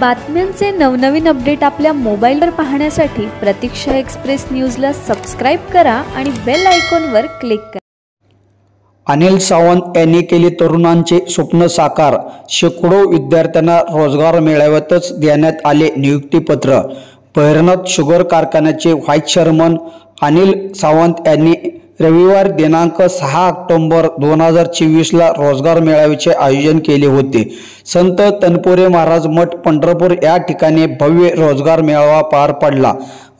बातम्यांचे नवनवीन अपडेट आपल्या मोबाईलवर पाहण्यासाठी प्रतीक्षा एक्सप्रेस न्यूजला सबस्क्राईब करा आणि बेल आयकॉनवर क्लिक करा। अनिल सावंत यांनी केले तरुणांचे स्वप्न साकार। शेकडो विद्यार्थ्यांना रोजगार मेळाव्यातच देण्यात आले नियुक्तीपत्र। भैरनाथ शुगर कारखान्याचे व्हाईस चेअरमन अनिल सावंत यांनी रविवार दिनांक 6 ऑक्टोबर 2024 ला रोजगार मेळाव्याचे आयोजन केले होते। संत तनपुरे महाराज मठ पंढरपूर या ठिकाणी भव्य रोजगार मेळावा पार पडला।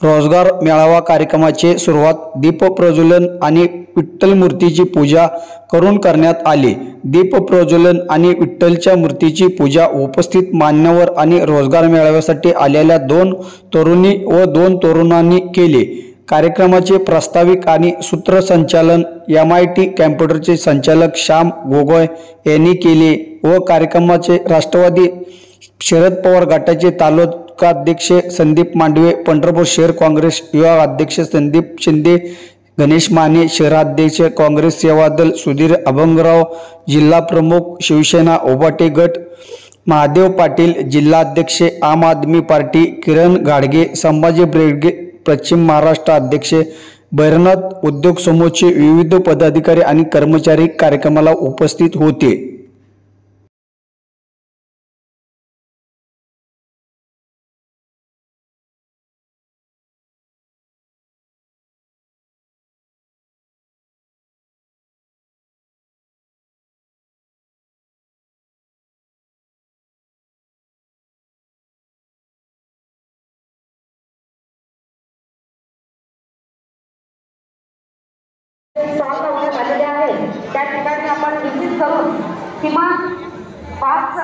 रोजगार मेळावा कार्यक्रमाची सुरुवात दीप प्रज्वलन आणि विठ्ठल मूर्तीची पूजा करून करण्यात आली। दीप प्रज्वलन आणि विठ्ठलच्या मूर्तीची पूजा उपस्थित मान्यवर आणि रोजगार मेळाव्यासाठी आलेल्या 2 तरुणी व 2 तरुणांनी केले। कार्यक्रमाचे प्रास्ताविक आणि सूत्रसंचालन MIT कॅम्प्युटरचे संचालक श्याम गोगोय यांनी केले व कार्यक्रमाचे राष्ट्रवादी शरद पवार गटाचे तालुकाध्यक्ष संदीप मांडवे, पंढरपूर शहर काँग्रेस युवा अध्यक्ष संदीप शिंदे, गणेश माने शहराध्यक्ष काँग्रेस सेवा दल सुधीर अभंगराव, जिल्हा प्रमुख शिवसेना उभाटे गट महादेव पाटील, जिल्हाध्यक्ष आम आदमी पार्टी किरण गाडगे, संभाजी ब्रिगेड पश्चिम महाराष्ट्र अध्यक्ष भैरनाथ उद्योग समूहाचे विविध पदाधिकारी आणि कर्मचारी कार्यक्रमाला उपस्थित होते। त्या ठिकाणी आपण निश्चित करून किमान 5